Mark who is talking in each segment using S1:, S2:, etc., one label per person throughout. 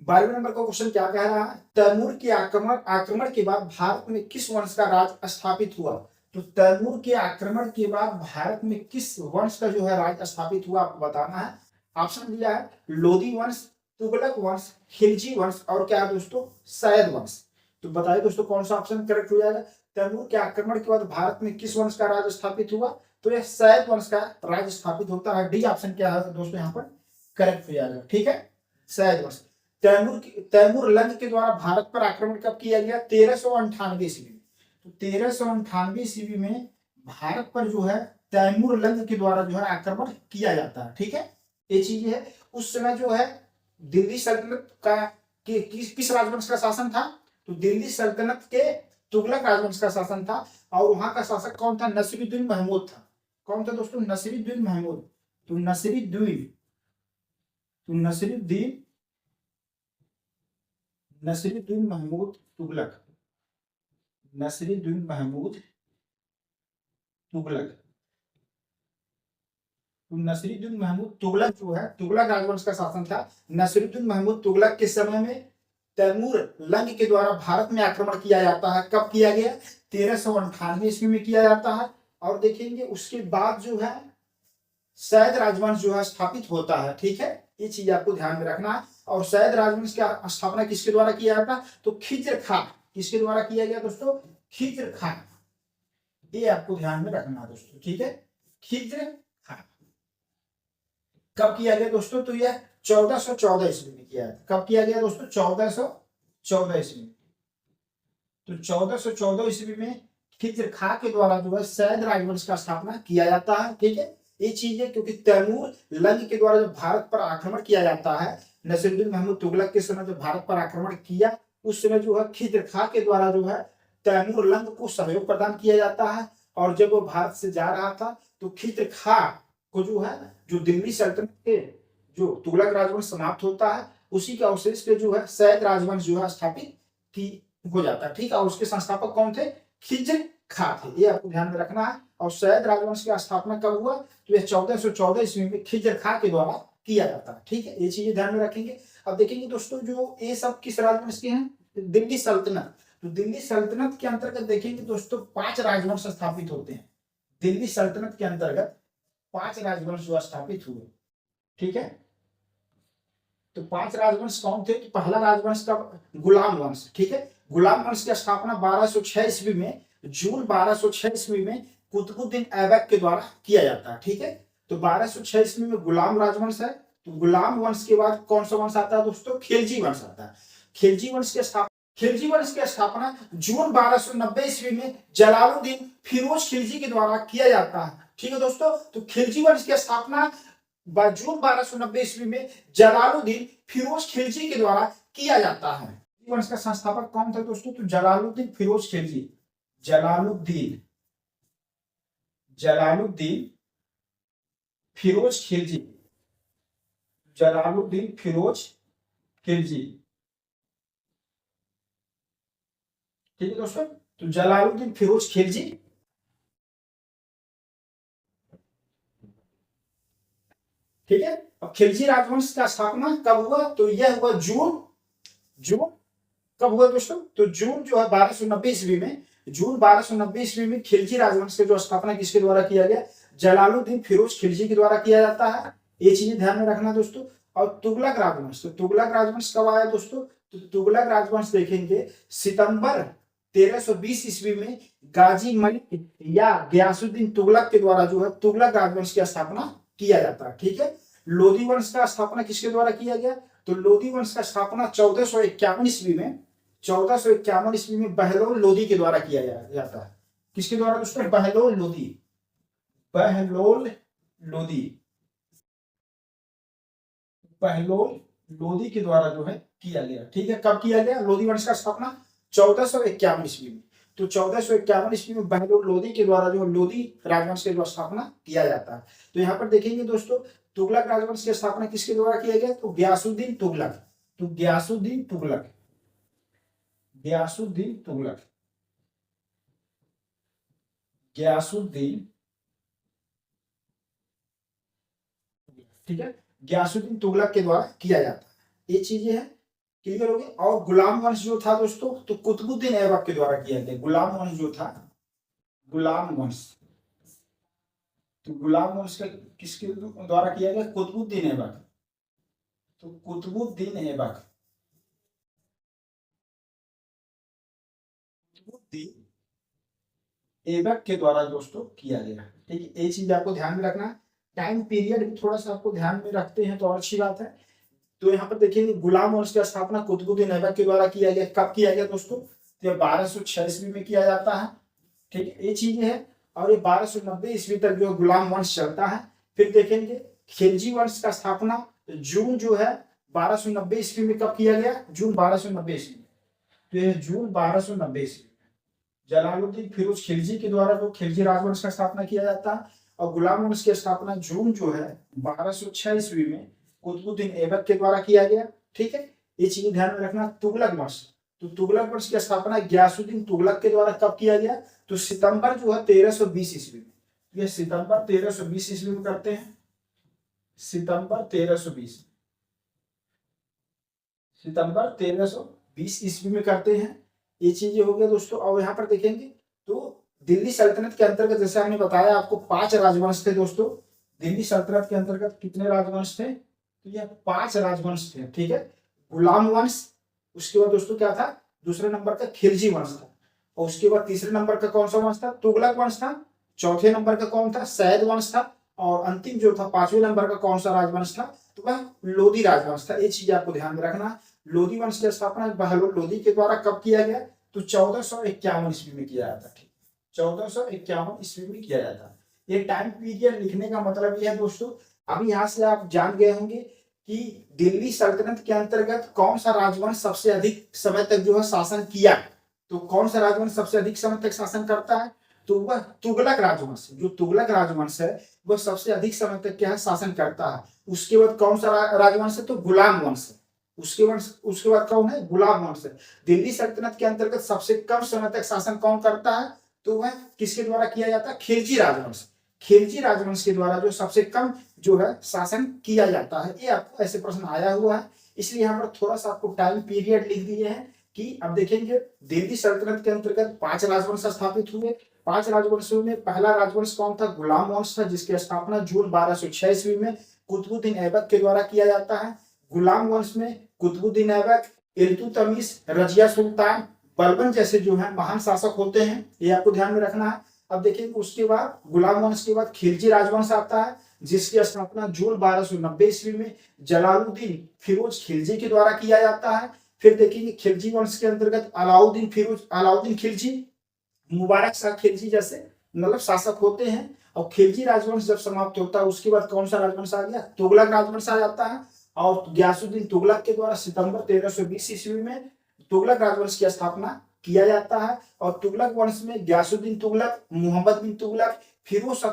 S1: 12वें number का question क्या कह रहा है, तैमूर के आक्रमण के बाद भारत में किस वंश का राज स्थापित हुआ। तो तैमूर के आक्रमण के बाद भारत में किस वंश का जो है राज स्थापित हुआ आपको बताना है। ऑप्शन दिया है लोदी वंश, तुगलक वंश, खिलजी वंश और क्या है दोस्तों, सैयद वंश। तो बताइए दोस्तों कौन सा ऑप्शन करेक्ट हो जाएगा। तैमूर के आक्रमण के बाद भारत में किस वंश का राज स्थापित हुआ, तो यह सैयद वंश का राज स्थापित होता है। डी ऑप्शन क्या है दोस्तों यहाँ पर करेक्ट हो जाएगा, ठीक है, सैयद वंश। तैमूर लंग के द्वारा भारत पर आक्रमण कब किया गया, 1398 ईस्वी में। तो 1398 ईस्वी में भारत पर जो है तैमूर लंग के द्वारा जो है आक्रमण किया जाता है, ठीक है, ये चीज है। उस समय जो है दिल्ली सल्तनत का किस राजवंश का शासन था, तो दिल्ली सल्तनत के तुगलक राजवंश का शासन था। और वहां का शासक कौन था, नसीरुद्दीन महमूद था। कौन था दोस्तों, नसीरुद्दीन महमूद। तो नसीरुद्दीन महमूद तुगलक, नसीरुद्दीन महमूद तुगलक। तो नसीरुद्दीन महमूद तुगलक जो है तुगलक राजवंश का शासन था। नसीरुद्दीन महमूद तुगलक के समय में तैमूर लंग के द्वारा भारत में आक्रमण किया जाता है। कब किया गया, 1398 ईस्वी में किया जाता है। और देखेंगे उसके बाद जो है सैयद राजवंश जो है स्थापित होता है, ठीक है, ये चीज आपको ध्यान में रखना है। और सैयद राजवंश की स्थापना किसके द्वारा किया जाता है, तो खिज्र खां, किसके द्वारा किया गया दोस्तों, खिज्र खां। ये आपको ध्यान में रखना है दोस्तों, ठीक है, खिज्र खां। कब किया गया दोस्तों, तो यह 1414 ईस्वी में किया था। कब किया गया दोस्तों, 1414 ईस्वी में। तो 1414 ईस्वी में खिज्र खां के द्वारा जो है सैयद राजवंश का स्थापना किया जाता है, ठीक है, ये चीज है। क्योंकि तैमूर लंग के द्वारा जब भारत पर आक्रमण किया जाता है, नसीरुद्दीन महमूद तुगलक के समय जब भारत पर आक्रमण किया, उस समय जो है खिज्र खां के द्वारा जो है तैमूर लंग को सहयोग प्रदान किया जाता है। और जब वो भारत से जा रहा था तो खिज्र खां को जो है, जो दिल्ली सल्तनत के जो तुगलक राजवंश समाप्त होता है, उसी का अवशेष पे जो है सैयद राजवंश जो है स्थापित की हो जाता है, ठीक है। और उसके संस्थापक कौन थे, खिज्र खां थे, ये आपको ध्यान में रखना है। और सैयद राजवंश की स्थापना कब हुआ, तो यह 1414 ईस्वी में खिज्र खां के द्वारा किया जाता है, ठीक है, ये चीजें ध्यान में रखेंगे। अब देखेंगे दोस्तों जो ये सब किस राजवंश के हैं, दिल्ली सल्तनत। तो दिल्ली सल्तनत के अंतर्गत देखेंगे दोस्तों 5 राजवंश स्थापित होते हैं। दिल्ली सल्तनत के अंतर्गत 5 राजवंश जो स्थापित हुए, ठीक है। तो 5 राजवंश कौन थे, कि पहला राजवंश का गुलाम वंश, ठीक है। गुलाम वंश की स्थापना 1206 ईस्वी में, जून 1206 ईस्वी में कुतुबुद्दीन ऐबक के द्वारा किया जाता है, ठीक है। तो 1206 ईस्वी में गुलाम राजवंश है। तो गुलाम वंश के बाद कौन सा वंश आता है दोस्तों, खिलजी वंश आता है। खिलजी वंश की स्थापना जून 1290 ईस्वी में जलालुद्दीन फिरोज खिलजी के द्वारा किया जाता है, ठीक है दोस्तों। तो खिलजी वंश की स्थापना जून 1290 ईस्वी में जलालुद्दीन फिरोज खिलजी के द्वारा किया जाता है। वंश का संस्थापक कौन था दोस्तों, तो जलालुद्दीन फिरोज खिलजी। जलालुद्दीन फिरोज खिलजी, जलालुद्दीन फिरोज खिलजी, ठीक है दोस्तों। तो जलालुद्दीन फिरोज खिलजी, ठीक है। अब खिलजी राजवंश का स्थापना कब हुआ, तो यह हुआ जून कब हुआ दोस्तों, तो जून जो है 1290 ईस्वी में, जून 1290 ईस्वी में खिलजी राजवंश की जो स्थापना किसके द्वारा किया गया, जलालुद्दीन फिरोज खिलजी के द्वारा किया जाता है, ये चीजें ध्यान में रखना दोस्तों। और तुगलक राजवंश, तो तुगलक राजवंश कब आया दोस्तों, तो तुगलक राजवंश देखेंगे सितंबर 1320 ईस्वी में गाजी मलिक या गयासुद्दीन तुगलक के द्वारा जो है तुगलक राजवंश की स्थापना किया जाता है, ठीक है। लोधी वंश का स्थापना किसके द्वारा किया गया, तो लोधी वंश का स्थापना 1451 ईस्वी में, 1451 ईस्वी में बहलोल लोधी के द्वारा किया जाता है। किसके द्वारा दोस्तों, बहलोल लोधी के द्वारा जो है किया गया, ठीक है। कब किया गया लोधी वंश का स्थापना, 1451 ईस्वी में। तो 1451 ईस्वी में बहलोल लोधी के द्वारा जो लोधी राजवंश की स्थापना किया जाता है। तो यहाँ पर देखेंगे दोस्तों तुगलक राजवंश की स्थापना किसके द्वारा किया गया, तो गयासुद्दीन तुगलक। तो गयासुद्दीन ठीक है, गयासुद्दीन तुगलक के द्वारा किया जाता है, ये चीजें है। क्लियर हो गया। और गुलाम वंश जो था दोस्तों, तो कुतुबुद्दीन ऐबक के द्वारा किया गया। गुलाम वंश जो था, गुलाम वंश, तो गुलाम वंश का किसके द्वारा किया गया? कुतुबुद्दीन ऐबक। तो कुतुबुद्दीन ऐबक, कुतुबुद्दीन ऐबक के द्वारा दोस्तों किया गया। ठीक है, ये चीज आपको ध्यान में रखना है। टाइम पीरियड भी थोड़ा सा आपको ध्यान में रखते हैं तो और अच्छी बात है। तो यहाँ पर देखिए गुलाम वंश की स्थापना कुतुबुद्दीन ऐबक के द्वारा किया गया। कब किया गया दोस्तों? तो 1206 ईस्वी में किया जाता है। ठीक है, ये चीज है। और ये 1290 ईस्वी तक जो गुलाम वंश चलता है। फिर देखेंगे खिलजी वंश का स्थापना जून जो है 1290 ईस्वी में कब किया गया? जून 1290 ईस्वी में। तो ये जून 1290 ईस्वी में जलालुद्दीन फिरोज खिलजी के द्वारा जो खिलजी राजवंश का स्थापना किया जाता है। और गुलाम वंश की स्थापना जून जो है 1206 ईस्वी में कुतुबुद्दीन ऐबक के द्वारा किया गया। ठीक है, ये चीज ध्यान में रखना। तुगलक वंश, तो तुगलक वंश की स्थापना गयासुद्दीन तुगलक के द्वारा कब किया गया? तो सितंबर जो है 1320 ईस्वी में। ये सितंबर 1320 ईस्वी में करते हैं। सितंबर 1320, सितंबर 1320 ईस्वी में करते हैं। ये चीजें हो गया दोस्तों। और यहाँ पर देखेंगे तो दिल्ली सल्तनत के अंतर्गत जैसे हमने बताया आपको 5 राजवंश थे दोस्तों। दिल्ली सल्तनत के अंतर्गत कितने राजवंश थे? तो ये 5 राजवंश थे। ठीक है, गुलाम वंश, उसके बाद दोस्तों क्या था? दूसरे नंबर का खिलजी वंश था। और उसके बाद तीसरे नंबर का कौन सा वंश था? तुगलक वंश था। चौथे नंबर का कौन था? सैद वंश था। और अंतिम जो था 5वें नंबर का कौन सा राजवंश था? तो वह लोधी राजवंश था। ये चीज आपको ध्यान में रखना है। लोधी वंश की स्थापना बहलोल लोधी के द्वारा कब किया गया? तो 1451 ईस्वी में किया जाता। ठीक, 1451 ईस्वी में किया जाता। ये टाइम पीरियड लिखने का मतलब यह है दोस्तों, अभी यहाँ से आप जान गए होंगे कि दिल्ली सल्तनत के अंतर्गत कौन सा राजवंश सबसे अधिक समय तक जो है शासन किया। तो कौन सा राजवंश सबसे अधिक समय तक शासन करता है? तो वह तुगलक राजवंश। जो तुगलक राजवंश है वह सबसे अधिक समय तक क्या है? शासन करता है। उसके बाद कौन सा राजवंश है? तो गुलाम वंश है। उसके बाद कौन है? गुलाम वंश है। दिल्ली सल्तनत के अंतर्गत सबसे कम समय तक शासन कौन करता है? तो वह किसके द्वारा किया जाता है? खिलजी राजवंश। खिलजी राजवंश के द्वारा जो सबसे कम जो है शासन किया जाता है। ये आपको ऐसे प्रश्न आया हुआ है, इसलिए यहाँ पर थोड़ा सा आपको टाइम पीरियड लिख दिए हैं कि अब देखेंगे दिल्ली सल्तनत के अंतर्गत 5 राजवंश स्थापित हुए। 5 राजवंशों में पहला राजवंश कौन था? गुलाम वंश था, जिसकी स्थापना जून 1206 ईस्वी में कुतुबुद्दीन ऐबक के द्वारा किया जाता है। गुलाम वंश में कुतुबुद्दीन ऐबक, इल्तुतमिश, रजिया सुल्तान, बलबन जैसे जो है महान शासक होते हैं। ये आपको ध्यान में रखना है। अब देखिए उसके बाद गुलाम वंश के बाद खिलजी राजवंश आता है, जिसकी स्थापना जून 1290 ईस्वी में जलालुद्दीन फिरोज खिलजी के द्वारा किया जाता है। फिर देखेंगे खिलजी वंश के अंतर्गत अलाउद्दीन खिलजी, मुबारक शाह खिलजी जैसे मतलब शासक होते हैं। और खिलजी राजवंश जब समाप्त होता है उसके बाद कौन सा राजवंश आ गया? तुगलक राजवंश आ जाता है। और गयासुद्दीन तुगलक के द्वारा सितंबर 1320 ईस्वी में तुगलक राजवंश की स्थापना किया जाता है। और तुगलक वंश में गयासुद्दीन तुगलक, मोहम्मद बिन तुगलक, फिरोज शाह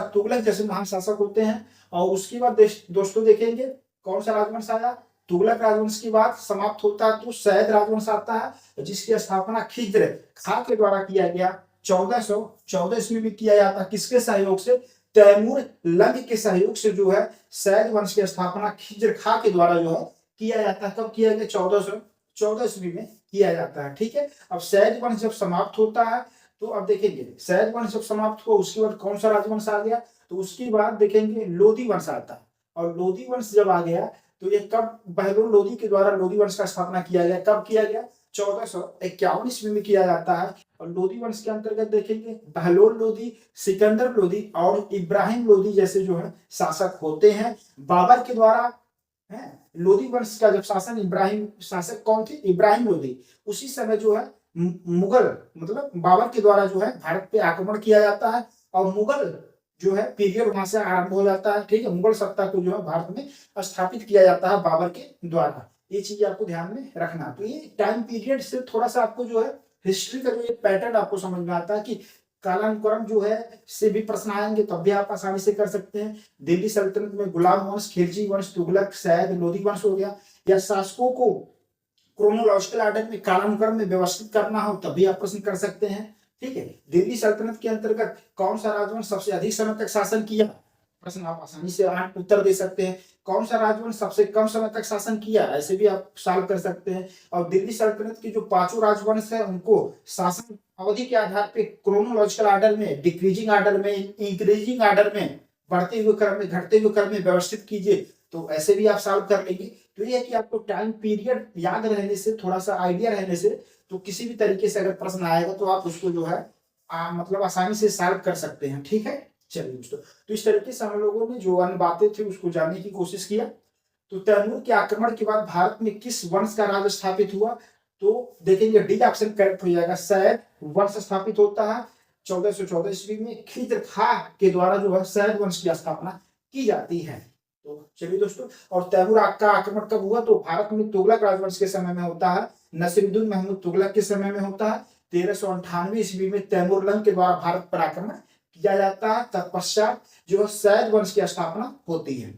S1: तुगलक जैसे महान शासक होते हैं। और उसके बाद दोस्तों देखेंगे कौन सा राजवंश आया? तुगलक राजवंश के बाद समाप्त होता है तो सैद राजवंश आता है, जिसकी स्थापना खिज्र खां के द्वारा किया गया। 1414 ईस्वी में किया जाता। किसके सहयोग से? तैमूर लंग के सहयोग से जो है सैद वंश की स्थापना खिज्र खां के द्वारा जो है किया जाता है। कब किया गया? 1414 ईस्वी में किया जाता है। ठीक है, अब सैद वंश जब समाप्त होता है तो अब देखेंगे सैद वंश जब समाप्त हुआ उसके बाद कौन सा राजवंश आ गया? तो उसके बाद देखेंगे लोधी वंश आता है। और लोधी वंश जब आ गया तो ये कब? बहलोल लोधी के द्वारा लोधी वंश का स्थापना किया गया। कब किया गया? 1451 ईस्वी में किया जाता है। और लोधी वंश के अंतर्गत देखेंगे बहलोल लोधी, सिकंदर लोधी और इब्राहिम लोधी जैसे जो है शासक होते हैं। बाबर के द्वारा है लोधी वंश का जब शासन, इब्राहिम शासक कौन थे? इब्राहिम लोधी। उसी समय जो है मुगल मतलब बाबर के द्वारा जो है भारत पे आक्रमण किया जाता है। और मुगल जो है पीरियड वहां से आरंभ हो जाता है। ठीक है, मुगल सत्ता को जो है भारत में स्थापित किया जाता है बाबर के द्वारा। ये चीज आपको ध्यान में रखना। तो ये टाइम पीरियड से थोड़ा सा आपको जो है हिस्ट्री का जो ये पैटर्न आपको समझ में आता है कि कालानुक्रम जो है से भी प्रश्न आएंगे तब भी आप आसानी से कर सकते हैं। दिल्ली सल्तनत में गुलाम वंश, खिलजी वंश, तुगलक, सैद, लोधी वंश हो गया। या शासकों को क्रोनोलॉजिकल ऑर्डर में कालानुक्रम में व्यवस्थित करना हो तब भी आप प्रश्न कर सकते हैं। ठीक है, दिल्ली सल्तनत के अंतर्गत कौन सा राजवंश सबसे अधिक समय तक शासन किया? प्रश्न आप आसानी से उत्तर दे सकते हैं। कौन सा राजवंश सबसे कम समय तक शासन किया, ऐसे भी आप सॉल्व कर सकते हैं। और दिल्ली सल्तनत के जो पांचों राजवंश है उनको शासन अवधि के आधार पे क्रोनोलॉजिकल ऑर्डर में, डिक्रीजिंग ऑर्डर में, इंक्रीजिंग ऑर्डर में, बढ़ते हुए क्रम में, घटते हुए क्रम में व्यवस्थित कीजिए, तो ऐसे भी आप सॉल्व कर लेंगे। तो ये है कि आपको टाइम पीरियड याद रहने से, थोड़ा सा आइडिया रहने से, तो किसी भी तरीके से अगर प्रश्न आएगा तो आप उसको जो है मतलब आसानी से सॉल्व कर सकते हैं। ठीक है, चलिए दोस्तों, तो इस तरीके से हम लोगों ने जो अन्य बातें थी उसको जानने की कोशिश किया। तो तैमूर के आक्रमण के बाद भारत में किस वंश का राज स्थापित हुआ, तो देखेंगे डी ऑप्शन करेक्ट हो जाएगा, सैद वंश स्थापित होता है 1414 ईस्वी में। खिज्र खां के द्वारा जो है सैद वंश की स्थापना की जाती है। तो चलिए दोस्तों, और तैमूर का आक्रमण कब हुआ, तो भारत में तुगलक राजवंश के समय में होता है, नसीरुद्दीन महमूद तुगलक के समय में होता है। 1398 ईस्वी में तैमूरलंग के द्वारा भारत पर आक्रमण किया जाता है, तत्पश्चात जो सैद वंश की स्थापना होती है।